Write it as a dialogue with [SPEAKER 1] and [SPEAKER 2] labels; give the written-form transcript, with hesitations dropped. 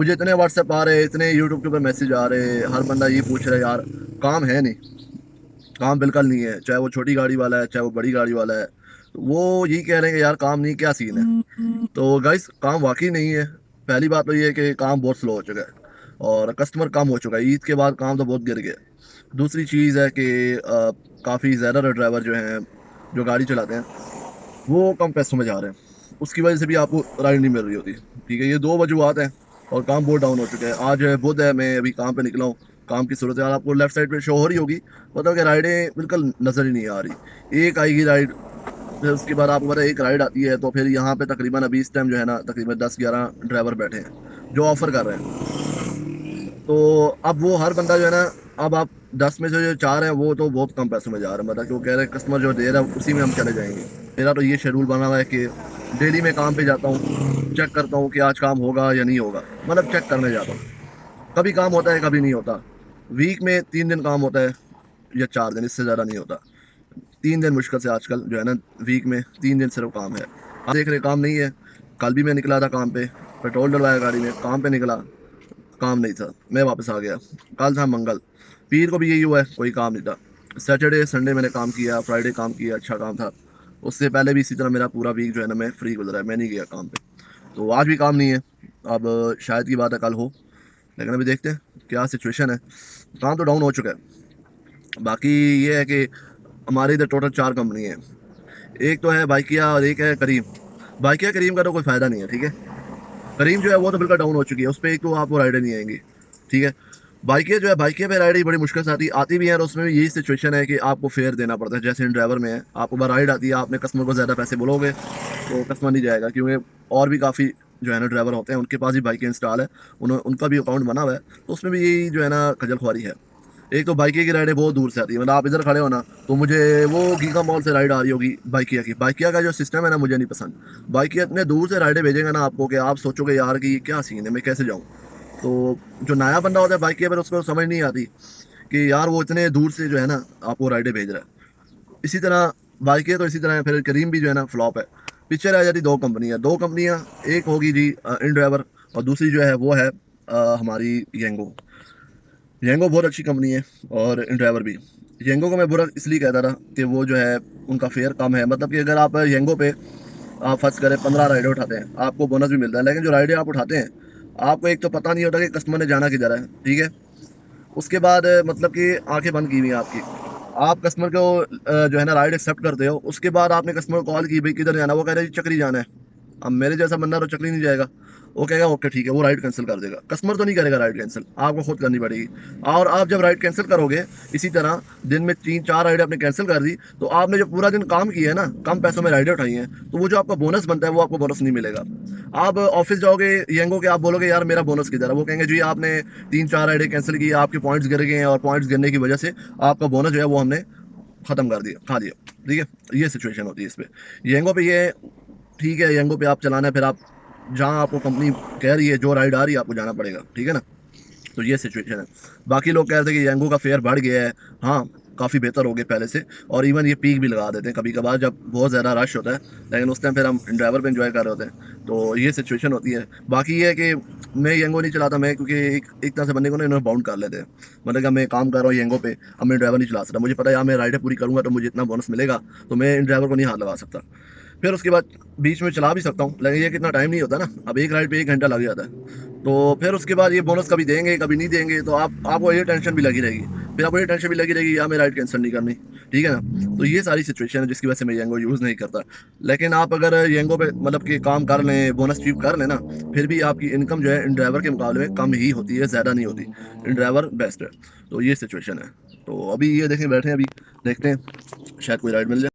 [SPEAKER 1] मुझे इतने व्हाट्सएप आ रहे, इतने यूट्यूब के ऊपर मैसेज आ रहे, हर बंदा ये पूछ रहा है यार काम है नहीं, काम बिल्कुल नहीं है, चाहे वो छोटी गाड़ी वाला है चाहे वो बड़ी गाड़ी वाला है। तो वो यही कह रहे हैं कि यार काम नहीं, क्या सीन है। तो गाइस काम वाकई नहीं है। पहली बात तो ये है कि काम बहुत स्लो हो चुका है और कस्टमर कम हो चुका है, ईद के बाद काम तो बहुत गिर गया। दूसरी चीज़ है कि काफ़ी ज़्यादा ड्राइवर जो हैं जो गाड़ी चलाते हैं वो कम पैसों में जा रहे हैं, उसकी वजह से भी आपको राइड नहीं मिल रही होती। ठीक है, ये दो वजूहत हैं और काम बहुत डाउन हो चुका है। आज बुध है, मैं अभी काम पे निकला हूँ। काम की सूरत हाल आपको लेफ्ट साइड पे शो हो रही होगी, मतलब कि राइडें बिल्कुल नज़र ही नहीं आ रही। एक आएगी राइड, फिर उसके बाद आपको पता है एक राइड आती है, तो फिर यहाँ पे तकरीबन अभी इस टाइम जो है ना तकरीबन 10-11 ड्राइवर बैठे हैं जो ऑफ़र कर रहे हैं। तो अब वो हर बंदा जो है ना, अब आप 10 में से जो 4 हैं वो तो बहुत कम पैसों में जा रहे हैं, मतलब कि वो कह रहे हैं कस्टमर जो दे रहा है उसी में हम चले जाएंगे। मेरा तो ये शेड्यूल बना हुआ है कि डेली मैं काम पे जाता हूँ, चेक करता हूँ कि आज काम होगा या नहीं होगा, मतलब चेक करने जाता हूँ। कभी काम होता है कभी नहीं होता। वीक में 3 दिन काम होता है या 4 दिन, इससे ज़्यादा नहीं होता। 3 दिन मुश्किल से आजकल जो है ना, वीक में 3 दिन सिर्फ काम है। आप देख रहे काम नहीं है। कल भी मैं निकला था काम पे, पेट्रोल डलवाया गाड़ी में, काम पे निकला, काम नहीं था, मैं वापस आ गया। कल था मंगल, पीर को भी यही हुआ है, कोई काम नहीं था। सैटरडे संडे मैंने काम किया, फ्राइडे काम किया, अच्छा काम था। उससे पहले भी इसी तरह मेरा पूरा वीक जो है ना मैं फ्री गुजरा है, मैं नहीं गया काम पे। तो आज भी काम नहीं है। अब शायद की बात है कल हो, लेकिन अभी देखते हैं क्या सिचुएशन है। काम तो डाउन हो चुका है। बाकी ये है कि हमारे इधर टोटल 4 कंपनी है। एक तो है बाइकिया और एक है करीम। बाइकिया करीम का तो कोई फ़ायदा नहीं है, ठीक है। करीम जो है वो तो बिल्कुल डाउन हो चुकी है, उस पर एक तो आपको राइडें नहीं आएंगी, ठीक है। बाइकिया जो है, बाइकिया पे राइड बड़ी मुश्किल से आती भी है, और उसमें भी यही सिचुएशन है कि आपको फेयर देना पड़ता है। जैसे इन ड्राइवर में है, आपको बार राइड आती है, आपने कस्टमर को ज़्यादा पैसे बोलोगे तो कस्टमर नहीं जाएगा, क्योंकि और भी काफ़ी जो है ना ड्राइवर होते हैं उनके पास भी बाइकें इंस्टॉल है, उनका भी अकाउंट बना हुआ है, तो उसमें भी यही जो है ना खजल खुआरी है। एक तो बाइकिया की राइडें बहुत दूर से आती है, मतलब आप इधर खड़े हो ना तो मुझे वो गीगा मॉल से राइड आ रही होगी बाइकिया की। बाइकिया का जो सिस्टम है ना मुझे नहीं पसंद। बाइकिया इतने दूर से राइडें भेजेगा ना आपको कि आप सोचोगे यार कि ये क्या सीन है, मैं कैसे जाऊँ। तो जो नया बंदा होता है बाइकिया पर, उसको समझ नहीं आती कि यार वो इतने दूर से जो है ना आपको राइडें भेज रहा है। इसी तरह बाइकिया तो इसी तरह है, फिर करीम भी जो है ना फ्लॉप है। पीछे रह जाती दो कंपनियाँ, एक होगी जी इन ड्राइवर, और दूसरी जो है वो है हमारी येंगो। येंगो बहुत अच्छी कंपनी है और इन ड्राइवर भी। येंगो को मैं बुरा इसलिए कहता था कि वो जो है उनका फेयर कम है, मतलब कि अगर आप येंगो पे आप फर्ज करें 15 राइडें उठाते हैं, आपको बोनस भी मिलता है, लेकिन जो राइडें आप उठाते हैं आपको एक तो पता नहीं होता कि कस्टमर ने जाना किधर है, ठीक है। उसके बाद मतलब कि आंखें बंद की हुई हैं आपकी। आप कस्टमर को जो है ना राइड एक्सेप्ट करते हो, उसके बाद आपने कस्टमर को कॉल की भाई किधर जाना है, वो कह रहे हैं जी चक्री जाना है। अब मेरे जैसा बंदा तो चक्री नहीं जाएगा, वो कहेगा ओके ठीक है, वो राइड कैंसिल कर देगा। कस्टमर तो नहीं करेगा राइड कैंसिल, आपको खुद करनी पड़ेगी। और आप जब राइड कैंसिल करोगे, इसी तरह दिन में 3-4 राइड आपने कैंसिल कर दी, तो आपने जो पूरा दिन काम किया है ना, कम पैसों में राइडें उठाई हैं, तो वो जो आपका बोनस बनता है वो आपको बोनस नहीं मिलेगा। आप ऑफिस जाओगे येंगो के, आप बोलोगे यार मेरा बोनस किधर है, वो कहेंगे जी आपने 3-4 राइडें कैंसिल की, आपके पॉइंट्स गिर गए हैं, और पॉइंट्स गिरने की वजह से आपका बोनस जो है वो हमने ख़त्म कर दिया, खा दिया। ठीक है, ये सिचुएशन होती है इस पे। येंगो पे ये ठीक है, येंगो पे आप चलाना है, फिर आप जहाँ आपको कंपनी कह रही है जो राइड आ रही है आपको जाना पड़ेगा, ठीक है ना। तो ये सिचुएशन है। बाकी लोग कह रहे थे कि येंगो का फेयर बढ़ गया है। हाँ, काफ़ी बेहतर हो गया पहले से, और इवन ये पीक भी लगा देते हैं कभी कभार जब बहुत ज़्यादा रश होता है, लेकिन उस टाइम फिर हम ड्राइवर पे इंजॉय कर रहे होते हैं। तो ये सिचुएशन होती है। बाकी ये है कि मैं येंगो नहीं चलाता, मैं क्योंकि एक तरह से बंदे को ना इन्होंने बाउंड कर लेते हैं। मतलब कि मैं काम कर रहा हूँ येंगो पे, अब मैं ड्राइवर नहीं चला सकता, मुझे पता है यार मैं राइडें पूरी करूँगा तो मुझे इतना बोनस मिलेगा, तो मैं इन ड्राइवर को नहीं हाथ लगा सकता। फिर उसके बाद बीच में चला भी सकता हूँ, लेकिन ये कितना टाइम नहीं होता ना, अब एक राइड पे 1 घंटा लग जाता है। तो फिर उसके बाद ये बोनस कभी देंगे कभी नहीं देंगे, तो आपको ये टेंशन भी लगी रहेगी। फिर आपको ये टेंशन भी लगी रहेगी यार मैं राइड कैंसिल नहीं करनी, ठीक है ना। तो ये सारी सिचुएशन है जिसकी वजह से मैं येंगो यूज़ नहीं करता। लेकिन आप अगर येंगो पे मतलब कि काम कर लें, बोनस अचीव कर लें ना, फिर भी आपकी इनकम जो है इन ड्राइवर के मुकाबले में कम ही होती है, ज़्यादा नहीं होती। इन ड्राइवर बेस्ट है। तो ये सिचुएशन है। तो अभी ये देखें बैठे हैं, अभी देखते हैं शायद कोई राइड मिल जाए।